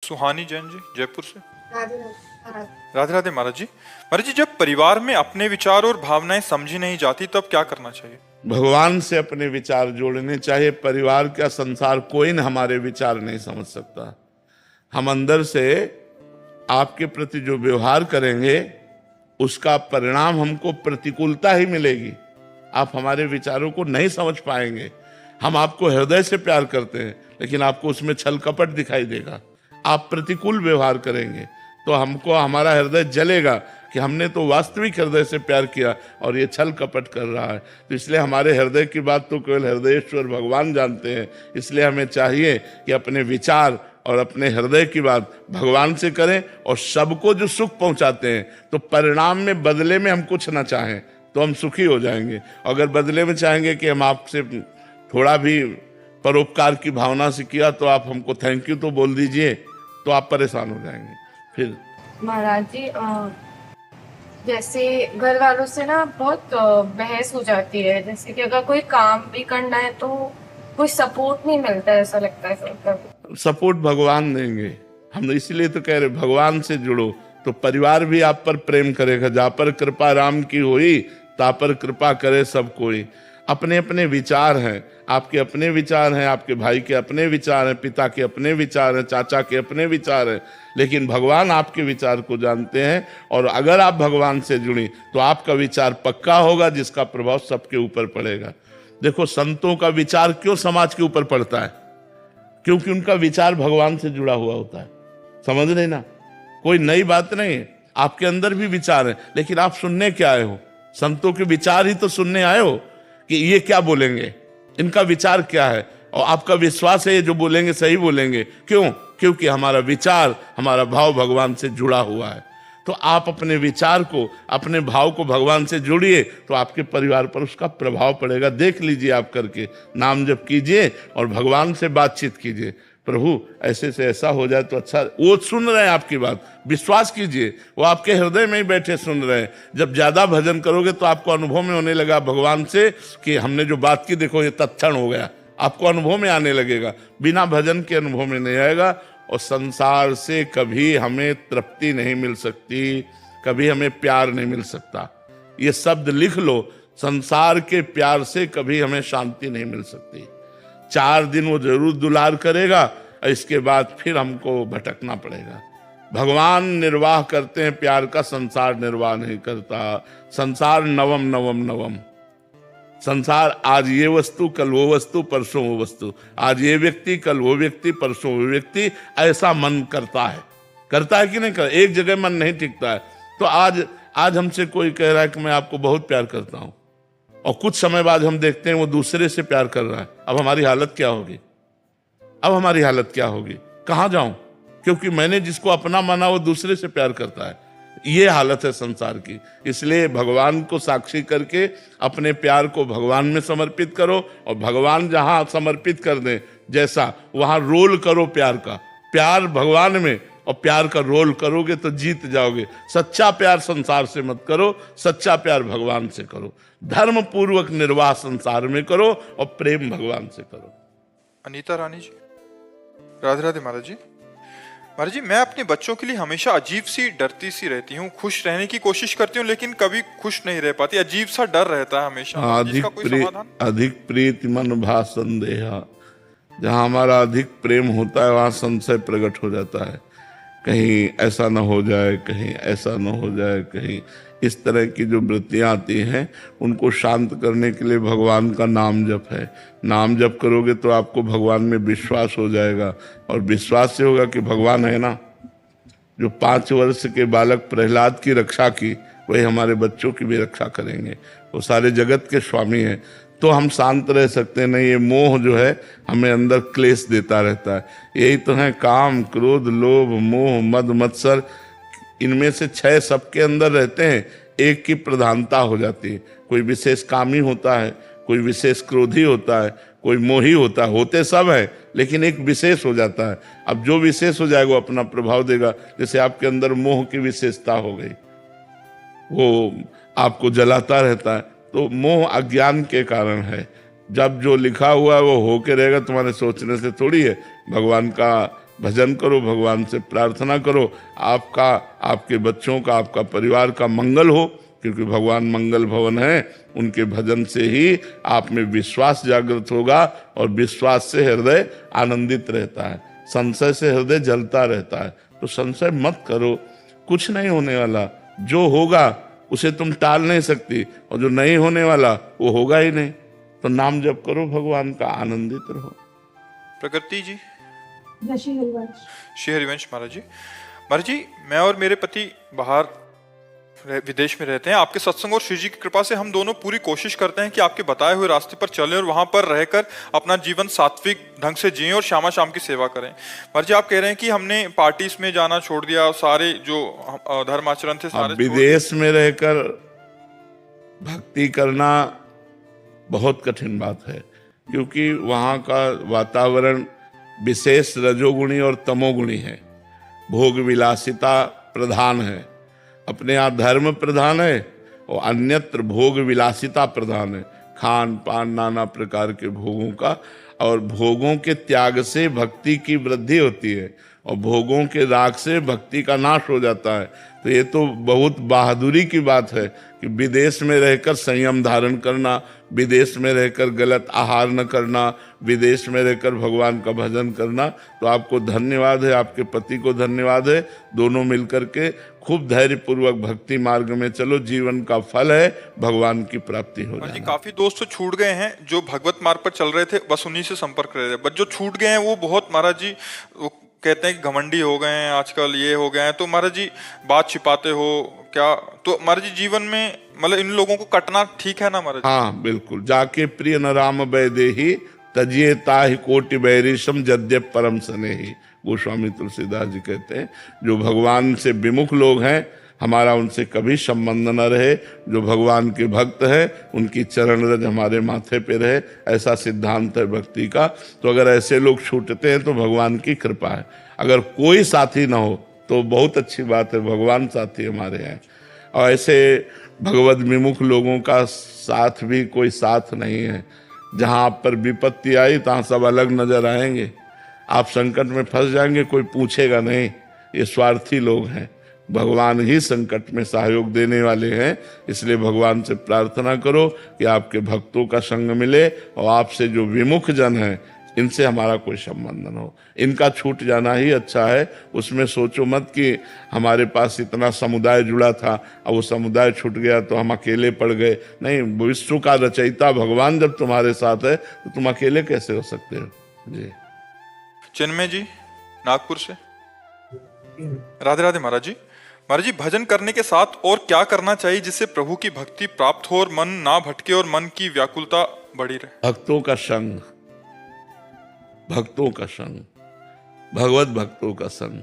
सुहानी जैन जी, जयपुर से। राधे राधे। राधे राधे महाराज जी। महाराज जी, जब परिवार में अपने विचार और भावनाएं समझी नहीं जाती तब क्या करना चाहिए? भगवान से अपने विचार जोड़ने चाहिए। परिवार क्या, संसार, कोई न हमारे विचार नहीं समझ सकता। हम अंदर से आपके प्रति जो व्यवहार करेंगे उसका परिणाम हमको प्रतिकूलता ही मिलेगी। आप हमारे विचारों को नहीं समझ पाएंगे। हम आपको हृदय से प्यार करते हैं लेकिन आपको उसमें छल कपट दिखाई देगा। आप प्रतिकूल व्यवहार करेंगे तो हमको, हमारा हृदय जलेगा कि हमने तो वास्तविक हृदय से प्यार किया और ये छल कपट कर रहा है। तो इसलिए हमारे हृदय की बात तो केवल हृदयेश्वर भगवान जानते हैं। इसलिए हमें चाहिए कि अपने विचार और अपने हृदय की बात भगवान से करें और सबको जो सुख पहुंचाते हैं तो परिणाम में, बदले में हम कुछ ना चाहें तो हम सुखी हो जाएंगे। अगर बदले में चाहेंगे कि हम आपसे थोड़ा भी परोपकार की भावना से किया तो आप हमको थैंक यू तो बोल दीजिए, तो आप परेशान हो जाएंगे फिर। महाराज जी, जैसे घर वालों से ना बहुत बहस हो जाती है। जैसे कि अगर कोई काम भी करना है तो कोई सपोर्ट नहीं मिलता है, ऐसा लगता है फिर। सपोर्ट भगवान देंगे। हम इसलिए तो कह रहे भगवान से जुड़ो तो परिवार भी आप पर प्रेम करेगा। जा पर कृपा राम की होई ता पर कृपा करे सब कोई। अपने अपने विचार हैं, आपके अपने विचार हैं, आपके भाई के अपने विचार हैं, पिता के अपने विचार हैं, चाचा के अपने विचार हैं, लेकिन भगवान आपके विचार को जानते हैं। और अगर आप भगवान से जुड़ी तो आपका विचार पक्का होगा जिसका प्रभाव सबके ऊपर पड़ेगा। देखो, संतों का विचार क्यों समाज के ऊपर पड़ता है? क्योंकि उनका विचार भगवान से जुड़ा हुआ होता है। समझ रहे ना? कोई नई बात नहीं है। आपके अंदर भी विचार है लेकिन आप सुनने क्या आए हो? संतों के विचार ही तो सुनने आए हो कि ये क्या बोलेंगे, इनका विचार क्या है, और आपका विश्वास है ये जो बोलेंगे सही बोलेंगे। क्यों? क्योंकि हमारा विचार, हमारा भाव भगवान से जुड़ा हुआ है। तो आप अपने विचार को, अपने भाव को भगवान से जोड़िए तो आपके परिवार पर उसका प्रभाव पड़ेगा। देख लीजिए, आप करके नाम जप कीजिए और भगवान से बातचीत कीजिए, प्रभु ऐसे से ऐसा हो जाए तो अच्छा। वो सुन रहे हैं आपकी बात, विश्वास कीजिए, वो आपके हृदय में ही बैठे सुन रहे हैं। जब ज्यादा भजन करोगे तो आपको अनुभव में होने लगा भगवान से कि हमने जो बात की, देखो ये तत्क्षण हो गया। आपको अनुभव में आने लगेगा, बिना भजन के अनुभव में नहीं आएगा। और संसार से कभी हमें तृप्ति नहीं मिल सकती, कभी हमें प्यार नहीं मिल सकता। ये शब्द लिख लो, संसार के प्यार से कभी हमें शांति नहीं मिल सकती। 4 दिन वो जरूर दुलार करेगा और इसके बाद फिर हमको भटकना पड़ेगा। भगवान निर्वाह करते हैं प्यार का, संसार निर्वाह नहीं करता। संसार नवम नवम नवम। संसार आज ये वस्तु, कल वो वस्तु, परसों वो वस्तु। आज ये व्यक्ति, कल वो व्यक्ति, परसों वो व्यक्ति। ऐसा मन करता है कि नहीं करता? एक जगह मन नहीं टिकता है। तो आज हमसे कोई कह रहा है कि मैं आपको बहुत प्यार करता हूं, और कुछ समय बाद हम देखते हैं वो दूसरे से प्यार कर रहा है। अब हमारी हालत क्या होगी? कहां जाऊं? क्योंकि मैंने जिसको अपना माना वो दूसरे से प्यार करता है। ये हालत है संसार की। इसलिए भगवान को साक्षी करके अपने प्यार को भगवान में समर्पित करो, और भगवान जहां समर्पित कर दें जैसा, वहां रोल करो प्यार का। प्यार भगवान में और प्यार का रोल करोगे तो जीत जाओगे। सच्चा प्यार संसार से मत करो, सच्चा प्यार भगवान से करो। धर्म पूर्वक निर्वाह संसार में करो और प्रेम भगवान से करो। अनीता रानी जी, राधे राधे महाराज जी। महाराज जी, मैं अपने बच्चों के लिए हमेशा अजीब सी, डरती सी रहती हूँ। खुश रहने की कोशिश करती हूँ लेकिन कभी खुश नहीं रह पाती। अजीब सा डर रहता है हमेशा। इसका कोई समाधान? अधिक प्रीति मन भा संदेहा। जहाँ हमारा अधिक प्रेम होता है वहाँ संशय प्रकट हो जाता है। कहीं ऐसा न हो जाए, कहीं ऐसा न हो जाए, कहीं इस तरह की जो वृत्तियाँ आती हैं उनको शांत करने के लिए भगवान का नाम जप है। नाम जप करोगे तो आपको भगवान में विश्वास हो जाएगा, और विश्वास से होगा कि भगवान है ना। जो 5 वर्ष के बालक प्रहलाद की रक्षा की, वही हमारे बच्चों की भी रक्षा करेंगे। वो सारे जगत के स्वामी हैं। तो हम शांत रह सकते हैं। नहीं, ये मोह जो है हमें अंदर क्लेश देता रहता है। यही तो है काम, क्रोध, लोभ, मोह, मद, मत्सर। इनमें से 6 सबके अंदर रहते हैं, एक की प्रधानता हो जाती है। कोई विशेष कामी होता है, कोई विशेष क्रोधी होता है, कोई मोही होता है। होते सब है लेकिन एक विशेष हो जाता है। अब जो विशेष हो जाएगा वो अपना प्रभाव देगा। जैसे आपके अंदर मोह की विशेषता हो गई, वो आपको जलाता रहता है। तो मोह अज्ञान के कारण है। जब जो लिखा हुआ है वो होके रहेगा, तुम्हारे सोचने से थोड़ी है। भगवान का भजन करो, भगवान से प्रार्थना करो, आपका, आपके बच्चों का, आपका परिवार का मंगल हो, क्योंकि भगवान मंगल भवन है। उनके भजन से ही आप में विश्वास जागृत होगा और विश्वास से हृदय आनंदित रहता है, संशय से हृदय जलता रहता है। तो संशय मत करो, कुछ नहीं होने वाला। जो होगा उसे तुम टाल नहीं सकती, और जो नहीं होने वाला वो होगा ही नहीं। तो नाम जप करो भगवान का, आनंदित रहो। प्रकृति जी। श्री हरिवंश। श्री हरिवंश महाराज जी। महाराज जी, मैं और मेरे पति बाहर विदेश में रहते हैं। आपके सत्संग और श्री जी की कृपा से हम दोनों पूरी कोशिश करते हैं कि आपके बताए हुए रास्ते पर चलें और वहां पर रहकर अपना जीवन सात्विक ढंग से जिएं और श्यामा शाम की सेवा करें। महाराज जी, आप कह रहे हैं कि हमने पार्टीज में जाना छोड़ दिया, सारे जो धर्माचरण थे सारे विदेश में रहकर भक्ति करना बहुत कठिन बात है, क्योंकि वहाँ का वातावरण विशेष रजोगुणी और तमोगुणी है। भोग विलासिता प्रधान है, अपने यहाँ धर्म प्रधान है और अन्यत्र भोग विलासिता प्रधान है। खान पान नाना प्रकार के भोगों का, और भोगों के त्याग से भक्ति की वृद्धि होती है और भोगों के राग से भक्ति का नाश हो जाता है। तो ये तो बहुत बहादुरी की बात है कि विदेश में रहकर संयम धारण करना, विदेश में रहकर गलत आहार न करना, विदेश में रहकर भगवान का भजन करना। तो आपको धन्यवाद है, आपके पति को धन्यवाद है। दोनों मिलकर के खूब धैर्यपूर्वक भक्ति मार्ग में चलो, जीवन का फल है भगवान की प्राप्ति हो जी। जाना। काफी दोस्त तो छूट गए हैं जो भगवत मार्ग पर चल रहे थे, बस उन्हीं से संपर्क रहे थे। बट जो छूट गए हैं वो बहुत, महाराज जी, वो कहते हैं कि घमंडी हो गए हैं आजकल, ये हो गए हैं। तो महाराज जी, बात छिपाते हो क्या? तो महाराज जी, जीवन में मतलब इन लोगों को कटना ठीक है ना महाराज? हाँ बिल्कुल। जाके प्रिय न राम वैदेही तजिए ताहि कोटि बैरिशम जद्य परम स्नेही। गोस्वामी तुलसीदास जी कहते हैं, जो भगवान से विमुख लोग हैं, हमारा उनसे कभी संबंध न रहे। जो भगवान के भक्त हैं उनकी चरण रज हमारे माथे पे रहे, ऐसा सिद्धांत है भक्ति का। तो अगर ऐसे लोग छूटते हैं तो भगवान की कृपा है। अगर कोई साथी ना हो तो बहुत अच्छी बात है, भगवान साथी हमारे हैं। और ऐसे भगवत विमुख लोगों का साथ भी कोई साथ नहीं है। जहाँ आप पर विपत्ति आई तहाँ सब अलग नजर आएंगे, आप संकट में फंस जाएंगे, कोई पूछेगा नहीं। ये स्वार्थी लोग हैं, भगवान ही संकट में सहयोग देने वाले हैं। इसलिए भगवान से प्रार्थना करो कि आपके भक्तों का संग मिले और आपसे जो विमुख जन हैं इनसे हमारा कोई संबंध न हो। इनका छूट जाना ही अच्छा है। उसमें सोचो मत कि हमारे पास इतना समुदाय जुड़ा था और वो समुदाय छूट गया तो हम अकेले पड़ गए। नहीं, विश्व का रचयिता भगवान जब तुम्हारे साथ है तो तुम अकेले कैसे हो सकते हो जी। चिन्मय जी, नागपुर से। राधे राधे महाराज जी। महाराज जी, भजन करने के साथ और क्या करना चाहिए जिससे प्रभु की भक्ति प्राप्त हो और मन ना भटके और मन की व्याकुलता बढ़ी रहे? भक्तों का संग, भक्तों का संग, भगवत भक्तों का संग।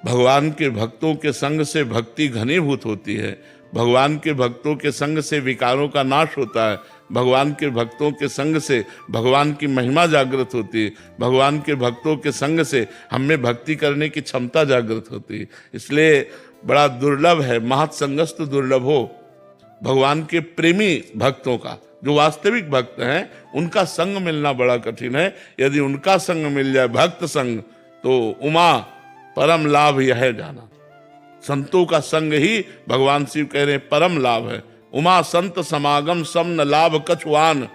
भगवान के भक्तों के संग से भक्ति घनीभूत होती है। भगवान के भक्तों के संग से विकारों का नाश होता है। भगवान के भक्तों के संग से भगवान की महिमा जागृत होती है। भगवान के भक्तों के संग से हमें भक्ति करने की क्षमता जागृत होती है। इसलिए बड़ा दुर्लभ है, महत्संगस्तु दुर्लभ हो। भगवान के प्रेमी भक्तों का, जो वास्तविक भक्त हैं, उनका संग मिलना बड़ा कठिन है। यदि उनका संग मिल जाए, भक्त संग, तो उमा परम लाभ यह है जाना। संतों का संग ही भगवान शिव कह रहे हैं परम लाभ है। उमा संत समागम सम न लाभ कछुआन।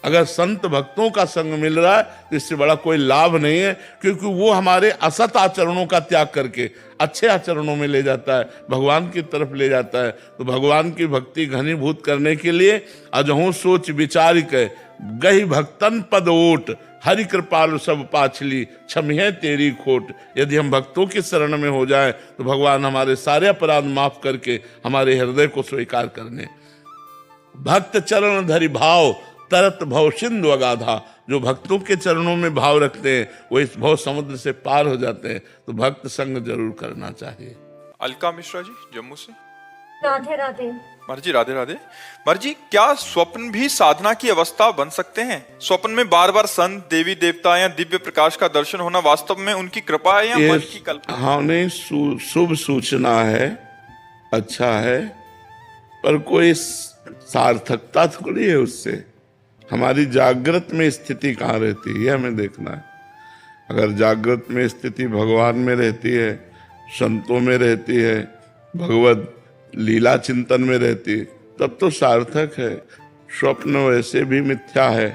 अगर संत भक्तों का संग मिल रहा है तो इससे बड़ा कोई लाभ नहीं है, क्योंकि वो हमारे असत आचरणों का त्याग करके अच्छे आचरणों में ले जाता है, भगवान की तरफ ले जाता है। तो भगवान की भक्ति घनीभूत करने के लिए अजहू सोच विचार के गही भक्तन पद ओट, हरि कृपालु सब पाछली क्षमिहे तेरी खोट। यदि हम भक्तों की शरण में हो जाएं तो भगवान हमारे सारे अपराध माफ करके हमारे हृदय को स्वीकार करने। भक्त चरण धरि भाव तरत भव सिंधु अगाधा। जो भक्तों के चरणों में भाव रखते हैं वो इस भव समुद्र से पार हो जाते हैं। तो भक्त संग जरूर करना चाहिए। अलका मिश्रा जी, जम्मू से। राधे राधे महाराज जी, राधे राधे। महाराज जी, क्या स्वप्न भी साधना की अवस्था बन सकते हैं? स्वप्न में बार बार संत, देवी देवता या दिव्य प्रकाश का दर्शन होना वास्तव में उनकी कृपा है या मन की कल्पना? हाँ, नहीं, शुभ सूचना है, अच्छा है, पर कोई सार्थकता थोड़ी है उससे। हमारी जागृत में स्थिति कहाँ रहती है, हमें देखना है। अगर जागृत में स्थिति भगवान में रहती है, संतों में रहती है, भगवत लीला चिंतन में रहती है, तब तो सार्थक है। स्वप्न वैसे भी मिथ्या है,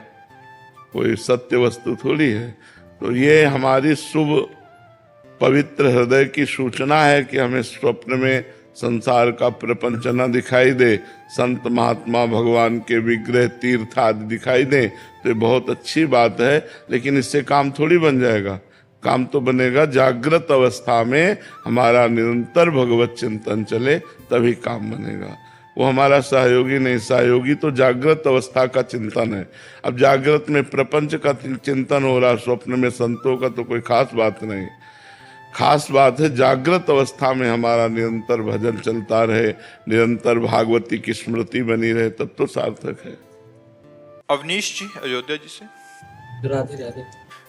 कोई सत्य वस्तु थोड़ी है। तो ये हमारी शुभ पवित्र हृदय की सूचना है कि हमें स्वप्न में संसार का प्रपंच न दिखाई दे, संत महात्मा भगवान के विग्रह तीर्थ आदि दिखाई दे, तो ये बहुत अच्छी बात है। लेकिन इससे काम थोड़ी बन जाएगा। काम तो बनेगा जागृत अवस्था में हमारा निरंतर भगवत चिंतन चले, तभी काम बनेगा। वो हमारा सहयोगी नहीं, सहयोगी तो जागृत अवस्था का चिंतन है। अब जागृत में प्रपंच का चिंतन हो रहा, स्वप्न में संतों का तो कोई खास बात नहीं। खास बात है जागृत अवस्था में हमारा निरंतर भजन चलता रहे, निरंतर भागवती की स्मृति बनी रहे, तब तो सार्थक है। अवनीश जी अयोध्या जी से। राधे राधे।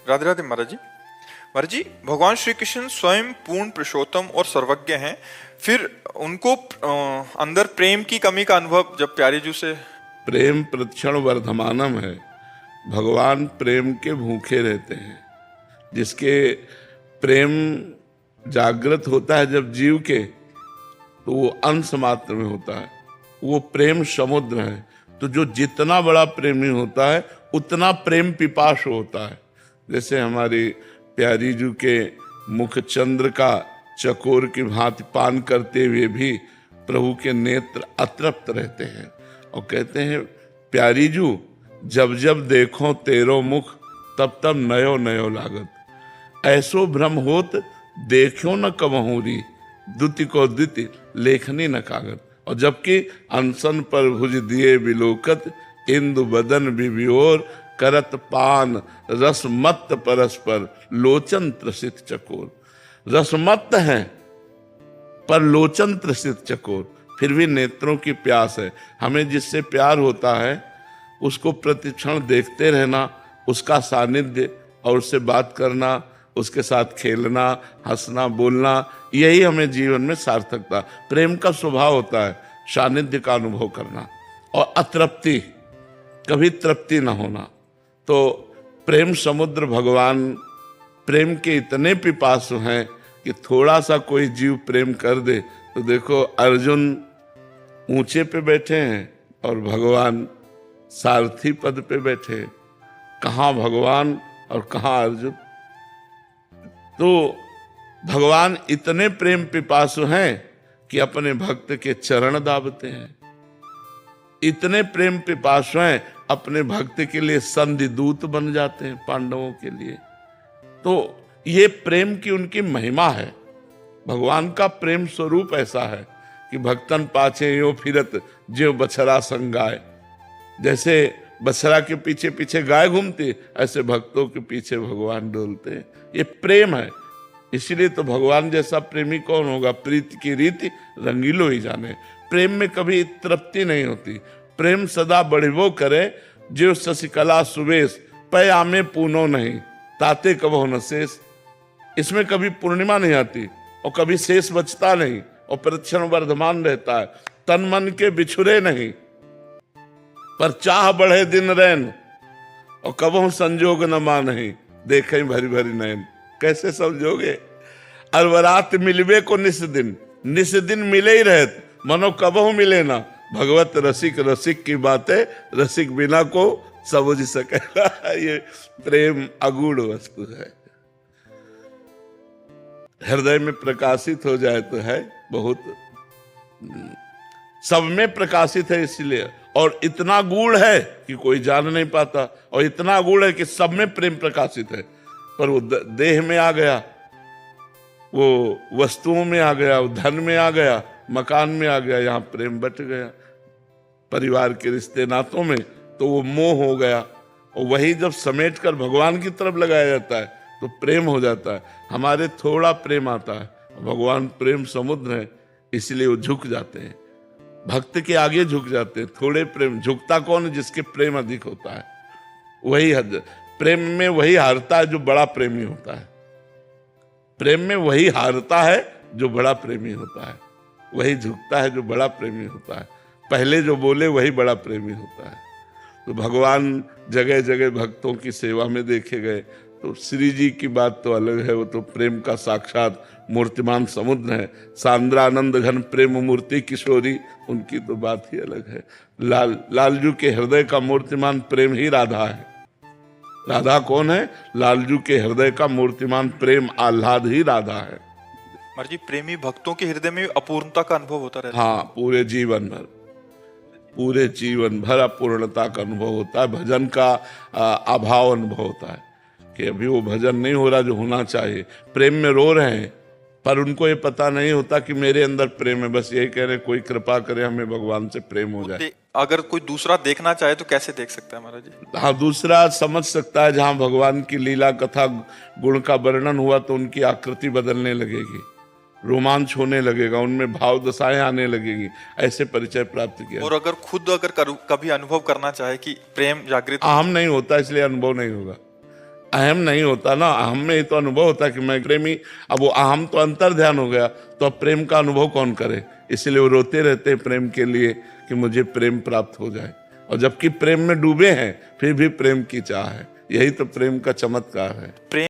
राधे राधे महाराज जी। महाराज जी, भगवान श्री कृष्ण स्वयं पूर्ण पुरुषोत्तम और सर्वज्ञ हैं, फिर उनको अंदर प्रेम की कमी का अनुभव जब प्यारे जी से। प्रेम प्रतिक्षण वर्धमानम है। भगवान प्रेम के भूखे रहते हैं। जिसके प्रेम जागृत होता है जब जीव के, तो वो अंश मात्र में होता है, वो प्रेम समुद्र है। तो जो जितना बड़ा प्रेमी होता है उतना प्रेम पिपासु होता है। जैसे हमारी प्यारी जी के मुख चंद्र का चकोर की भांति पान करते हुए भी प्रभु के नेत्र अतृप्त रहते हैं और कहते हैं, प्यारी जू जब जब देखो तेरो मुख, तब तब नयो नयो लागत। ऐसो भ्रम होत देखो न कबहूरी, द्युति को द्युति लेखनी न कागत। और जबकि अनशन पर भुज दिए बिलोकत, इंदु बदन बिबियोर करत पान, रसमत्त परस्पर लोचन त्रसित चकोर। रसमत्त है पर लोचन त्रसित चकोर, फिर भी नेत्रों की प्यास है। हमें जिससे प्यार होता है उसको प्रतिक्षण देखते रहना, उसका सानिध्य और उससे बात करना, उसके साथ खेलना, हंसना, बोलना, यही हमें जीवन में सार्थकता। प्रेम का स्वभाव होता है सानिध्य का अनुभव करना और अतृप्ति, कभी तृप्ति न होना। तो प्रेम समुद्र भगवान प्रेम के इतने पिपासु हैं कि थोड़ा सा कोई जीव प्रेम कर दे तो देखो, अर्जुन ऊंचे पे बैठे हैं और भगवान सारथी पद पे बैठे। कहाँ भगवान और कहाँ अर्जुन। तो भगवान इतने प्रेम पिपासु हैं कि अपने भक्त के चरण दाबते हैं। इतने प्रेम पिपासु हैं, अपने भक्त के लिए संधि दूत बन जाते हैं पांडवों के लिए। तो ये प्रेम की उनकी महिमा है। भगवान का प्रेम स्वरूप ऐसा है कि भक्तन पाछे यो फिरत ज्यों बछड़ा संग गाय। जैसे बछड़ा के पीछे पीछे गाय घूमती, ऐसे भक्तों के पीछे भगवान डोलते हैं। ये प्रेम है। इसीलिए तो भगवान जैसा प्रेमी कौन होगा। प्रीति की रीति रंगीलो ही जाने। प्रेम में कभी तृप्ति नहीं होती। प्रेम सदा बढ़िवो करे, जो शशिकला सुवेश पै आमे पूनो नहीं, ताते कबो न शेष। इसमें कभी पूर्णिमा नहीं आती और कभी शेष बचता नहीं और प्रतिक्षण वर्धमान रहता है। तन मन के बिछुरे नहीं, पर चाह बढ़े दिन रैन, और कबहू संजोग न मानही, देखे भरी भरी नैन। कैसे समझोगे। अरवरात मिलवे को निस दिन मिले ही रहत, मनो कबहू मिले ना। भगवत रसिक रसिक की बातें रसिक बिना को समझ सकेगा। ये प्रेम अगूढ़ वस्तु है। हृदय में प्रकाशित हो जाए तो है बहुत, सब में प्रकाशित है इसलिए। और इतना गूढ़ है कि कोई जान नहीं पाता, और इतना गूढ़ है कि सब में प्रेम प्रकाशित है। पर वो देह में आ गया, वो वस्तुओं में आ गया, वो धन में आ गया, मकान में आ गया, यहाँ प्रेम बट गया। परिवार के रिश्ते नातों में तो वो मोह हो गया, और वही जब समेट कर भगवान की तरफ लगाया जाता है तो प्रेम हो जाता है। हमारे थोड़ा प्रेम आता है, भगवान प्रेम समुद्र है, इसलिए वो झुक जाते हैं। भक्त के आगे झुक जाते हैं। थोड़े प्रेम, झुकता कौन है? जिसके प्रेम अधिक होता है। वही हद प्रेम में वही हारता है जो बड़ा प्रेमी होता है। प्रेम में वही हारता है जो बड़ा प्रेमी होता है। वही झुकता है जो बड़ा प्रेमी होता है। पहले जो बोले वही बड़ा प्रेमी होता है। तो भगवान जगह जगह भक्तों की सेवा में देखे गए, तो श्री जी की बात तो अलग है, वो तो प्रेम का साक्षात मूर्तिमान समुद्र है। सांद्रानंद घन प्रेम मूर्ति किशोरी, उनकी तो बात ही अलग है। लालजू के हृदय का मूर्तिमान प्रेम ही राधा है। राधा कौन है? लालजू के हृदय का मूर्तिमान प्रेम आह्लाद ही राधा है। महाराज जी, प्रेमी भक्तों के हृदय में अपूर्णता का अनुभव होता रहता है। हाँ, पूरे जीवन भर अपूर्णता का अनुभव होता है। भजन का अभाव अनुभव होता है कि अभी वो भजन नहीं हो रहा जो होना चाहिए। प्रेम में रो रहे हैं पर उनको ये पता नहीं होता कि मेरे अंदर प्रेम है। बस यही कह रहे कोई कृपा करे हमें भगवान से प्रेम हो जाए। अगर कोई दूसरा देखना चाहे तो कैसे देख सकता है महाराज जी? हाँ, दूसरा समझ सकता है। जहाँ भगवान की लीला कथा गुण का वर्णन हुआ तो उनकी आकृति बदलने लगेगी, रोमांच होने लगेगा, उनमें भाव दशाएं आने लगेगी। ऐसे परिचय प्राप्त किया। और अगर खुद कभी अनुभव करना चाहे कि प्रेम जागृत, अहम नहीं होता इसलिए अनुभव नहीं होगा। अहम नहीं होता ना, अहम में ही तो अनुभव होता है कि मैं प्रेमी। अब वो अहम तो अंतर ध्यान हो गया, तो अब प्रेम का अनुभव कौन करे? इसलिए वो रोते रहते हैं प्रेम के लिए कि मुझे प्रेम प्राप्त हो जाए। और जबकि प्रेम में डूबे हैं फिर भी प्रेम की चाह है। यही तो प्रेम का चमत्कार है। प्रेम